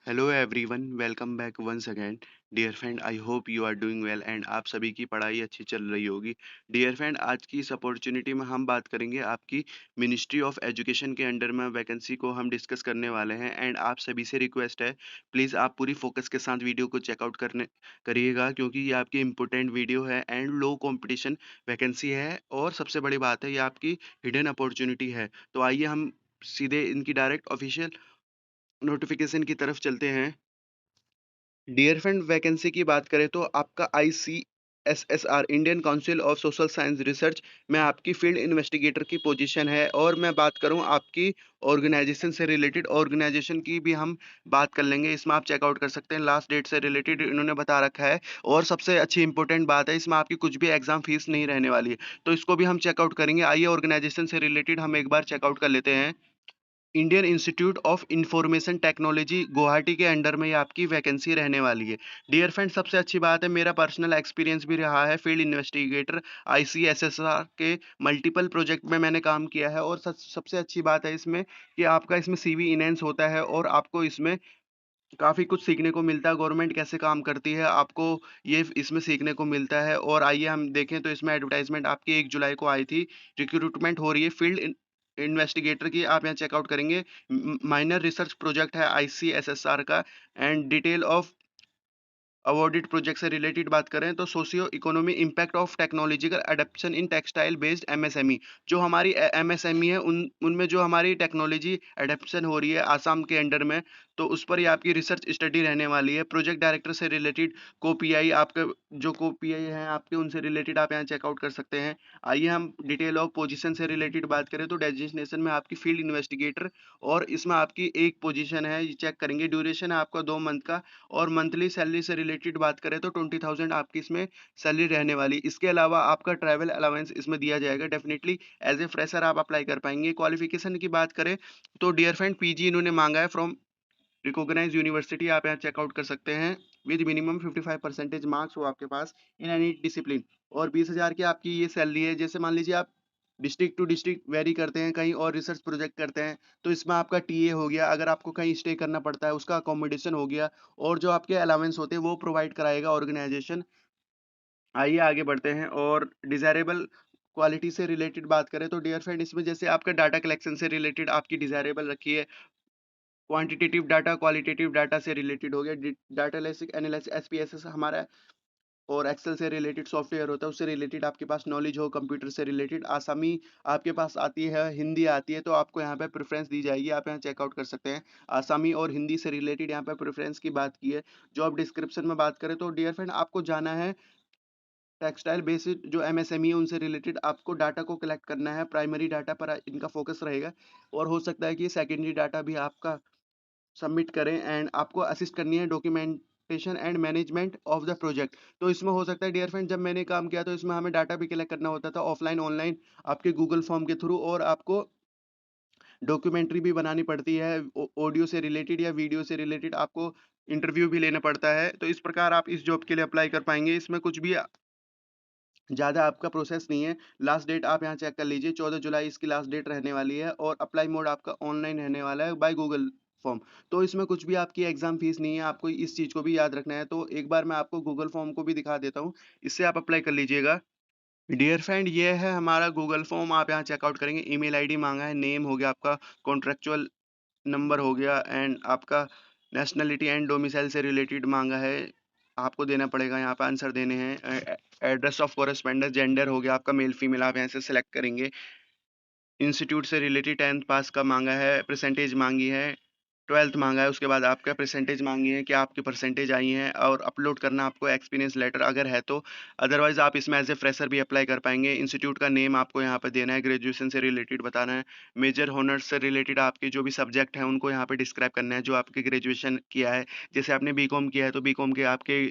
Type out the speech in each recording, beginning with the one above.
Hello everyone, welcome back once again. Dear friend, I hope you are doing well and आप सभी की पढ़ाई अच्छी चल रही होगी। डियर फ्रेंड, आज की इस अपॉर्चुनिटी में हम बात करेंगे आपकी मिनिस्ट्री ऑफ एजुकेशन के अंडर में वैकेंसी को हम डिस्कस करने वाले हैं एंड आप सभी से रिक्वेस्ट है, प्लीज़ आप पूरी फोकस के साथ वीडियो को चेकआउट करने करिएगा क्योंकि ये आपकी इंपॉर्टेंट वीडियो है एंड लो कंपटीशन वैकेंसी है और सबसे बड़ी बात है ये आपकी हिडन अपॉर्चुनिटी है। तो आइए हम सीधे इनकी डायरेक्ट ऑफिशियल नोटिफिकेशन की तरफ चलते हैं। डियर फ्रेंड, वैकेंसी की बात करें तो आपका ICSSR Indian council of social science research में आपकी फील्ड इन्वेस्टिगेटर की पोजीशन है और मैं बात करूं आपकी ऑर्गेनाइजेशन से रिलेटेड ऑर्गेनाइजेशन की भी हम बात कर लेंगे। इसमें आप चेकआउट कर सकते हैं, लास्ट डेट से रिलेटेड इन्होंने बता रखा है और सबसे अच्छी इंपॉर्टेंट बात है इसमें आपकी कुछ भी एग्जाम फीस नहीं रहने वाली है, तो इसको भी हम चेकआउट करेंगे। आइए ऑर्गेनाइजेशन से रिलेटेड हम एक बार चेकआउट कर लेते हैं। Indian institute of information technology Guwahati के अंडर में ये आपकी वैकेंसी रहने वाली है। डियर फ्रेंड, सबसे अच्छी बात है मेरा पर्सनल एक्सपीरियंस भी रहा है फील्ड इन्वेस्टिगेटर ICSSR के मल्टीपल प्रोजेक्ट में मैंने काम किया है और सबसे अच्छी बात है इसमें कि आपका इसमें CV इनहेंस होता है और आपको इसमें काफ़ी कुछ सीखने को मिलता है। गवर्नमेंट कैसे काम करती है आपको ये इसमें सीखने को मिलता है। और आइए हम देखें तो इसमें एडवर्टाइजमेंट आपकी 1 जुलाई को आई थी। रिक्रूटमेंट हो रही है फील्ड इन्वेस्टिगेटर की, आप यहाँ चेकआउट करेंगे। माइनर रिसर्च प्रोजेक्ट है ICSSR का and detail of awarded project से रिलेटेड बात करें तो socio economy impact of technological adaption in textile based MSME। जो हमारी MSME है उनमें जो हमारी टेक्नोलॉजी एडप्शन हो रही है आसाम के अंडर में, तो उस पर ही आपकी रिसर्च स्टडी रहने वाली है। प्रोजेक्ट डायरेक्टर से रिलेटेड को-पीआई आपके जो को-पीआई हैं आपके उनसे रिलेटेड आप यहाँ चेकआउट कर सकते हैं। आइए हम डिटेल ऑफ पोजीशन से रिलेटेड बात करें तो डेजिग्नेशन में आपकी फील्ड इन्वेस्टिगेटर और इसमें आपकी एक पोजीशन है, ये चेक करेंगे। ड्यूरेशन है आपका 2 मंथ का और मंथली सैलरी से रिलेटेड बात करें तो 20,000 आपकी इसमें सैलरी रहने वाली। इसके अलावा आपका ट्रैवल अलाउंस इसमें दिया जाएगा। डेफिनिटली एज ए फ्रेशर आप अप्लाई कर पाएंगे। क्वालिफिकेशन की बात करें तो डियर फ्रेंड PG इन्होंने मांगा है फ्रॉम रिकॉग्नाइज यूनिवर्सिटी, आप यहाँ चेकआउट कर सकते हैं। विद मिनिमम 55% मार्क्स हो आपके पास इन एनी डिसिप्लिन और 20,000 की आपकी ये सैलरी है। जैसे मान लीजिए आप डिस्ट्रिक्ट टू डिस्ट्रिक्ट वेरी करते हैं, कहीं और रिसर्च प्रोजेक्ट करते हैं तो इसमें आपका टीए हो गया, अगर आपको कहीं स्टे करना पड़ता है उसका अकोमोडेशन हो गया और जो आपके अलाउंस होते हैं वो प्रोवाइड कराएगा ऑर्गेनाइजेशन। आइए आगे बढ़ते हैं और डिजायरेबल क्वालिटी से रिलेटेड बात करें तो डियर फ्रेंड इसमें जैसे आपका डाटा कलेक्शन से रिलेटेड आपकी डिजायरेबल रखी है। क्वांटिटेटिव डाटा क्वालिटेटिव डाटा से रिलेटेड हो गया। डाटा एनालिसिस SPSS हमारा और एक्सेल से रिलेटेड सॉफ्टवेयर होता है, उससे रिलेटेड आपके पास नॉलेज हो। कंप्यूटर से रिलेटेड आसामी आपके पास आती है, हिंदी आती है, तो आपको यहाँ पे प्रेफरेंस दी जाएगी, आप यहाँ चेकआउट कर सकते हैं। आसामी और हिंदी से रिलेटेड यहाँ पे प्रेफरेंस की बात की है। जॉब डिस्क्रिप्शन में बात करें तो डियर फ्रेंड आपको जाना है टेक्सटाइल बेस्ड जो MSME है उनसे रिलेटेड आपको डाटा को कलेक्ट करना है। प्राइमरी डाटा पर इनका फोकस रहेगा और हो सकता है कि सेकेंडरी डाटा भी आपका सबमिट करें एंड आपको असिस्ट करनी है documentation and management of the project. तो इसमें हो सकता है डियर फ्रेंड जब मैंने काम किया तो इसमें हमें डाटा भी कलेक्ट करना होता था ऑफलाइन ऑनलाइन आपके गूगल फॉर्म के थ्रू, और आपको डॉक्यूमेंट्री भी बनानी पड़ती है ऑडियो से रिलेटेड या वीडियो से रिलेटेड, आपको इंटरव्यू भी लेना पड़ता है। तो इस प्रकार आप इस जॉब के लिए अप्लाई कर पाएंगे। इसमें कुछ भी ज़्यादा आपका प्रोसेस नहीं है। लास्ट डेट आप यहाँ चेक कर लीजिए, 14 जुलाई इसकी लास्ट डेट रहने वाली है और अप्लाई मोड आपका ऑनलाइन रहने वाला है बाय गूगल फॉर्म। तो इसमें कुछ भी आपकी एग्जाम फीस नहीं है, आपको इस चीज़ को भी याद रखना है। तो एक बार मैं आपको गूगल फॉर्म को भी दिखा देता हूँ, इससे आप अप्लाई कर लीजिएगा। डियर फ्रेंड, ये है हमारा गूगल फॉर्म, आप यहाँ चेकआउट करेंगे। ईमेल आईडी मांगा है, नेम हो गया आपका, कॉन्ट्रेक्चुअल नंबर हो गया एंड आपका नेशनलिटी एंड डोमिसाइल से रिलेटेड मांगा है, आपको देना पड़ेगा, यहाँ पे आंसर देने हैं। एड्रेस ऑफ कोरेस्पेंडेंस, जेंडर हो गया आपका मेल फीमेल, आप यहाँ से सिलेक्ट करेंगे। इंस्टीट्यूट से रिलेटेड 10th पास का मांगा है, परसेंटेज मांगी है, 12th मांगा है, उसके बाद आपका परसेंटेज मांगी है कि आपकी परसेंटेज आई है और अपलोड करना आपको एक्सपीरियंस लेटर अगर है तो। अदरवाइज आप इसमें एज ए फ्रेशर भी अप्लाई कर पाएंगे। इंस्टीट्यूट का नेम आपको यहाँ पे देना है, ग्रेजुएशन से रिलेटेड बताना है, मेजर हॉनर्स से रिलेटेड आपके जो भी सब्जेक्ट हैं उनको यहाँ पे डिस्क्राइब करना है जो आपके ग्रेजुएशन किया है। जैसे आपने बीकॉम किया है तो बीकॉम के आपके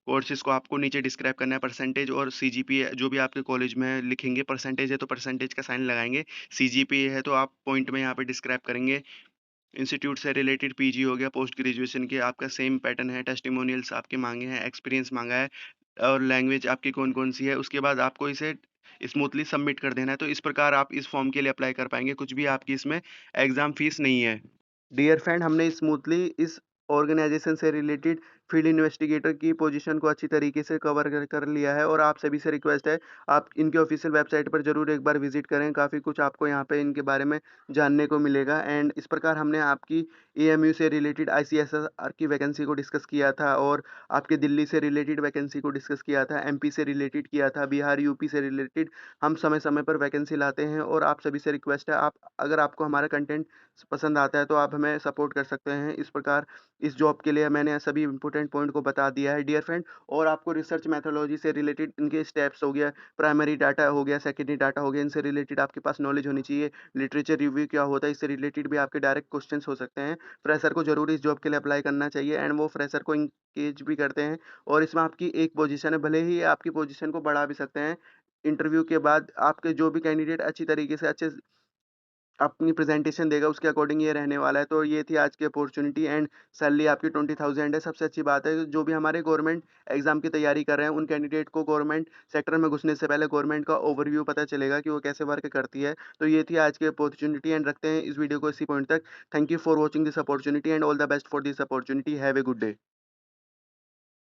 कोर्सेज को आपको नीचे डिस्क्राइब करना है। परसेंटेज और CGPA जो भी आपके कॉलेज में है लिखेंगे, परसेंटेज है तो परसेंटेज का साइन लगाएंगे, CGPA है तो आप पॉइंट में यहाँ पे डिस्क्राइब करेंगे। इंस्टीट्यूट से रिलेटेड PG हो गया, पोस्ट ग्रेजुएशन की आपका सेम पैटर्न है, टेस्टिमोनियल्स आपके मांगे हैं, एक्सपीरियंस मांगा है और लैंग्वेज आपकी कौन कौन सी है। उसके बाद आपको इसे स्मूथली सबमिट कर देना है। तो इस प्रकार आप इस फॉर्म के लिए अप्लाई कर पाएंगे, कुछ भी आपकी इसमें एग्जाम फीस नहीं है। डियर फ्रेंड, हमने स्मूथली इस ऑर्गेनाइजेशन से रिलेटेड फील्ड इन्वेस्टिगेटर की पोजीशन को अच्छी तरीके से कवर कर लिया है और आप सभी से रिक्वेस्ट है, आप इनके ऑफिशियल वेबसाइट पर ज़रूर एक बार विज़िट करें, काफ़ी कुछ आपको यहाँ पे इनके बारे में जानने को मिलेगा। एंड इस प्रकार हमने आपकी एएमयू से रिलेटेड आईसीएसआर की वैकेंसी को डिस्कस किया था और आपके दिल्ली से रिलेटेड वैकेंसी को डिस्कस किया था, एमपी से रिलेटेड किया था, बिहार, यूपी से रिलेटेड हम समय-समय पर वैकेंसी लाते हैं और आप सभी से रिक्वेस्ट है, आप अगर आपको हमारा कंटेंट पसंद आता है, तो आप हमें सपोर्ट कर सकते हैं। इस प्रकार इस जॉब के लिए मैंने सभी इम्पोर्टेंट पॉइंट को बता दिया है डियर फ्रेंड। और आपको रिसर्च मेथोडोलॉजी से रिलेटेड इनके स्टेप्स हो गया, प्राइमरी डाटा हो गया, सेकेंडरी डाटा हो गया, इनसे रिलेटेड आपके पास नॉलेज होनी चाहिए। लिटरेचर रिव्यू क्या होता है, इससे रिलेटेड भी आपके डायरेक्ट क्वेश्चंस हो सकते हैं। फ्रेशर को ज़रूर इस जॉब के लिए अप्लाई करना चाहिए एंड वो फ्रेशर को इंगेज भी करते हैं और इसमें आपकी एक पोजीशन है, भले ही आपकी पोजीशन को बढ़ा भी सकते हैं। इंटरव्यू के बाद आपके जो भी कैंडिडेट अच्छी तरीके से अच्छे अपनी प्रेज़ेंटेशन देगा, उसके अकॉर्डिंग ये रहने वाला है। तो ये थी आज की अपॉर्च्युनिटी एंड सैलरी आपकी 20,000 है। सबसे अच्छी बात है, जो भी हमारे गवर्नमेंट एग्ज़ाम की तैयारी कर रहे हैं, उन कैंडिडेट को गवर्नमेंट सेक्टर में घुसने से पहले गवर्नमेंट का ओवरव्यू पता चलेगा कि वो कैसे वर्क करती है। तो ये थी आज की अपॉर्च्युनिटी एंड रखते हैं इस वीडियो को इसी पॉइंट तक। Thank you for watching this opportunity and all the best for this opportunity. Have a good day.